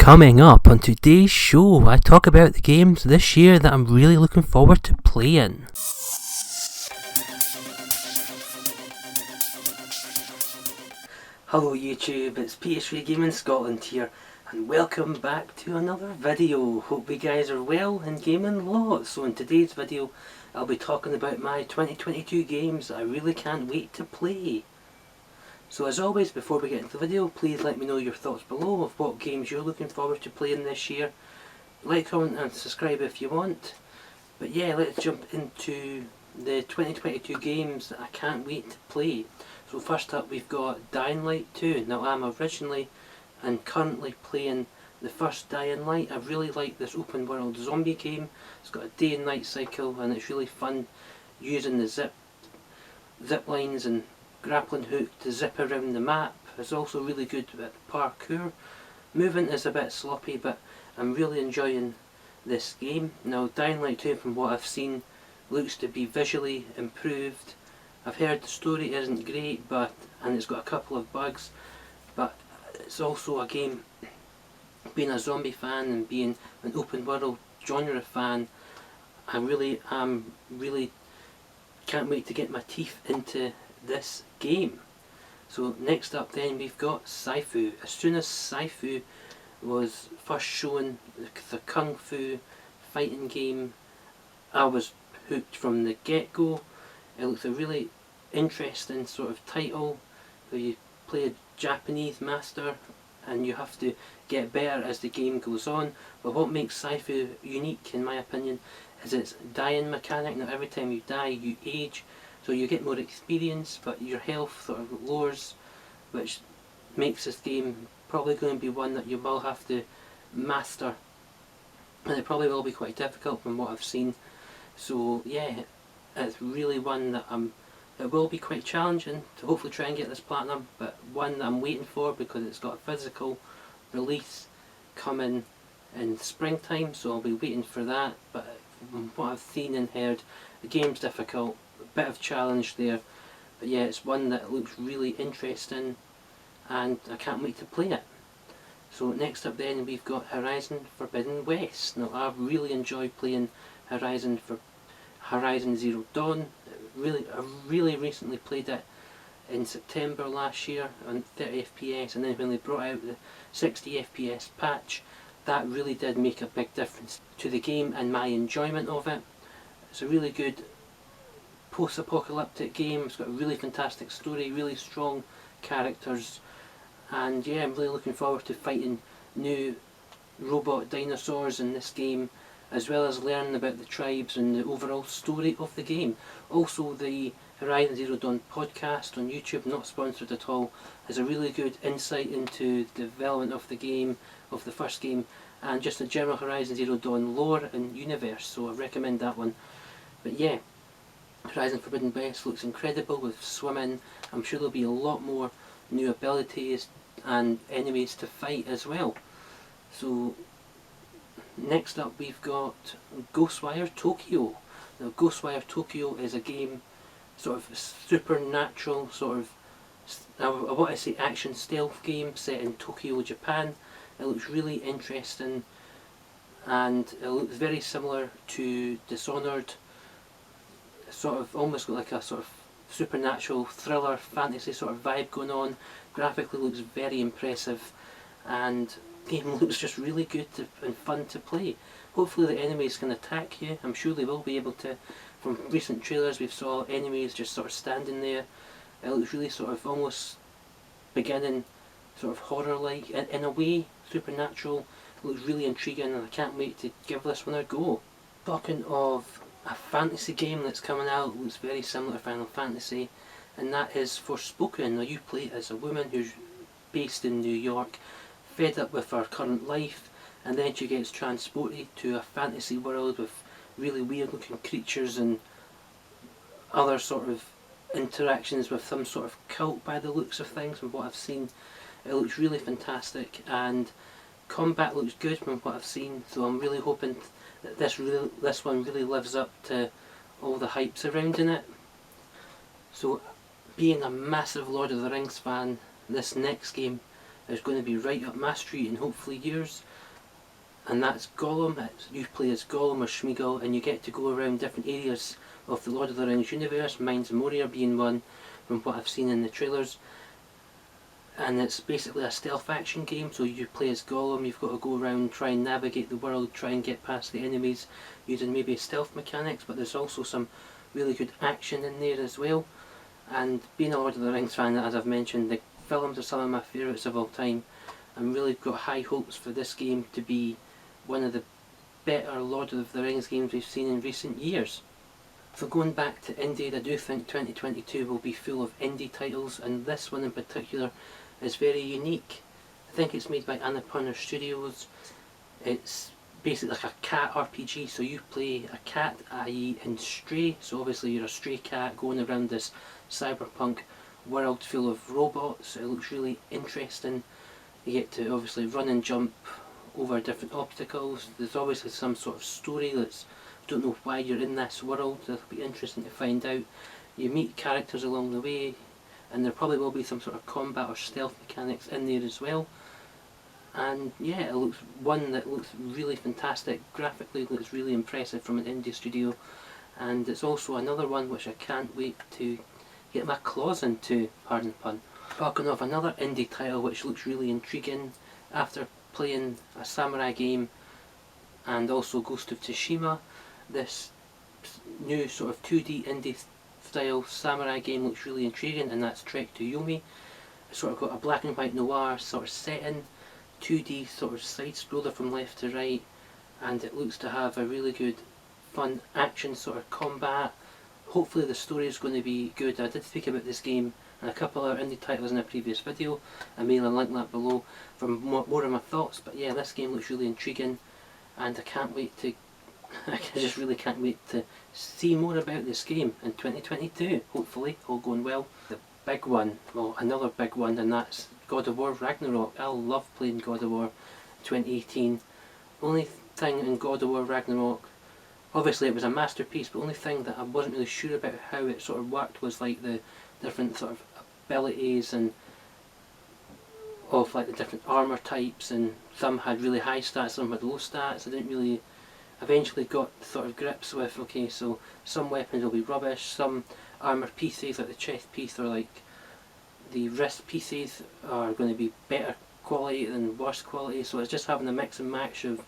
Coming up on today's show, I talk about the games this year that I'm really looking forward to playing. Hello YouTube, it's PS3 Gaming Scotland here, and welcome back to another video. Hope you guys are well and gaming lots. So in today's video, I'll be talking about my 2022 games that I really can't wait to play. So as always, before we get into the video, please let me know your thoughts below of what games you're looking forward to playing this year. Like, comment and subscribe if you want. But yeah, let's jump into the 2022 games that I can't wait to play. So first up we've got Dying Light 2. Now I'm originally and currently playing the first Dying Light. I really like this open world zombie game. It's got a day and night cycle and it's really fun using the zip lines and grappling hook to zip around the map. It's also really good at parkour. Movement is a bit sloppy, but I'm really enjoying this game. Now Dying Light 2, from what I've seen, looks to be visually improved. I've heard the story isn't great, and it's got a couple of bugs, but it's also a game, being a zombie fan and being an open world genre fan, I really can't wait to get my teeth into this game. So next up then we've got Saifu. As soon as Saifu was first shown, the kung fu fighting game, I was hooked from the get-go. It looks a really interesting sort of title where you play a Japanese master and you have to get better as the game goes on. But what makes Saifu unique in my opinion is its dying mechanic. Now every time you die you age, so you get more experience, but your health sort of lowers, which makes this game probably going to be one that you will have to master, and it probably will be quite difficult from what I've seen. So yeah, it's really one that it will be quite challenging to hopefully try and get this platinum, but one that I'm waiting for because it's got a physical release coming in springtime, so I'll be waiting for that. But from what I've seen and heard, the game's difficult, a bit of challenge there, but yeah, it's one that looks really interesting and I can't wait to play it. So next up then we've got Horizon Forbidden West. Now I've really enjoyed playing Horizon Zero Dawn. I really recently played it in September last year on 30 FPS, and then when they brought out the 60 FPS patch, that really did make a big difference to the game and my enjoyment of it. It's a really good post-apocalyptic game. It's got a really fantastic story, really strong characters, and yeah, I'm really looking forward to fighting new robot dinosaurs in this game, as well as learning about the tribes and the overall story of the game. Also, the Horizon Zero Dawn podcast on YouTube, not sponsored at all, has a really good insight into the development of the game, of the first game, and just the general Horizon Zero Dawn lore and universe, so I recommend that one. But yeah, Horizon Forbidden West looks incredible with swimming. I'm sure there'll be a lot more new abilities and enemies to fight as well. So next up we've got Ghostwire Tokyo. Now Ghostwire Tokyo is a game, sort of supernatural, sort of, I want to say action stealth game set in Tokyo, Japan. It looks really interesting and it looks very similar to Dishonored. Sort of almost got like a sort of supernatural thriller fantasy sort of vibe going on. Graphically looks very impressive and the game looks just really good and fun to play. Hopefully the enemies can attack you. I'm sure they will be able to. From recent trailers we've saw enemies just sort of standing there. It looks really sort of almost beginning sort of horror like in a way, supernatural. It looks really intriguing and I can't wait to give this one a go. Talking of a fantasy game that's coming out, looks very similar to Final Fantasy, and that is Forspoken. Now you play as a woman who's based in New York, fed up with her current life, and then she gets transported to a fantasy world with really weird looking creatures and other sort of interactions with some sort of cult by the looks of things. From what I've seen, it looks really fantastic and combat looks good from what I've seen, so I'm really hoping that this one really lives up to all the hype surrounding it. So being a massive Lord of the Rings fan, this next game is going to be right up my street and hopefully yours. And that's Gollum. You play as Gollum or Smeagol, and you get to go around different areas of the Lord of the Rings universe, Mines Moria being one from what I've seen in the trailers. And it's basically a stealth action game, so you play as Gollum, you've got to go around, try and navigate the world, try and get past the enemies using maybe stealth mechanics, but there's also some really good action in there as well. And being a Lord of the Rings fan, as I've mentioned, the films are some of my favourites of all time. I'm really got high hopes for this game to be one of the better Lord of the Rings games we've seen in recent years. So going back to indie, I do think 2022 will be full of indie titles, and this one in particular is very unique. I think it's made by Annapurna Studios. It's basically like a cat RPG, so you play a cat, i.e. in Stray, so obviously you're a stray cat going around this cyberpunk world full of robots. It looks really interesting. You get to obviously run and jump over different obstacles. There's obviously some sort of story that's, don't know why you're in this world. It'll be interesting to find out. You meet characters along the way, and there probably will be some sort of combat or stealth mechanics in there as well. And yeah, it looks one that looks really fantastic. Graphically looks really impressive from an indie studio, and it's also another one which I can't wait to get my claws into, pardon the pun. Talking of another indie title which looks really intriguing, after playing a samurai game and also Ghost of Tsushima, this new sort of 2D indie style samurai game looks really intriguing, and that's Trek to Yomi. It's sort of got a black and white noir sort of setting, 2D sort of side scroller from left to right, and it looks to have a really good fun action sort of combat. Hopefully the story is going to be good. I did speak about this game and a couple of indie titles in a previous video. I may link that below for more of my thoughts, but yeah, this game looks really intriguing, and I can't wait to I just really can't wait to see more about this game in 2022, hopefully, all going well. The big one, well, another big one, and that's God of War Ragnarok. I love playing God of War 2018. Only thing in God of War Ragnarok, obviously it was a masterpiece, but the only thing that I wasn't really sure about how it sort of worked was like the different sort of abilities and of like the different armour types, and some had really high stats, some had low stats. I didn't really eventually got sort of grips with, okay, so some weapons will be rubbish, some armour pieces like the chest piece or like the wrist pieces are going to be better quality than worse quality, so it's just having a mix and match of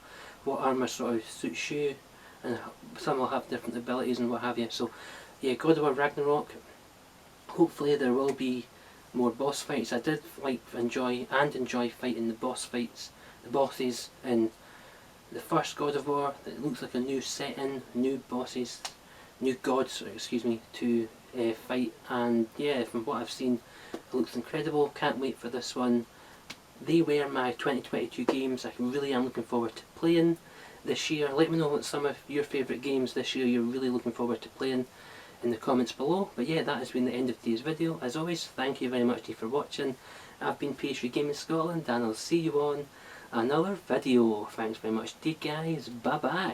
what armour sort of suits you, and some will have different abilities and what have you. So yeah, God of War Ragnarok, hopefully there will be more boss fights. I did enjoy fighting the boss fights, the bosses in the first God of War. It looks like a new setting, new bosses, new gods, excuse me, to fight, and yeah, from what I've seen, it looks incredible. Can't wait for this one. They were my 2022 games I really am looking forward to playing this year. Let me know what some of your favourite games this year you're really looking forward to playing in the comments below. But yeah, that has been the end of today's video. As always, thank you very much for watching. I've been PS3 Gaming Scotland, and I'll see you on another video. Thanks very much, guys. Bye bye.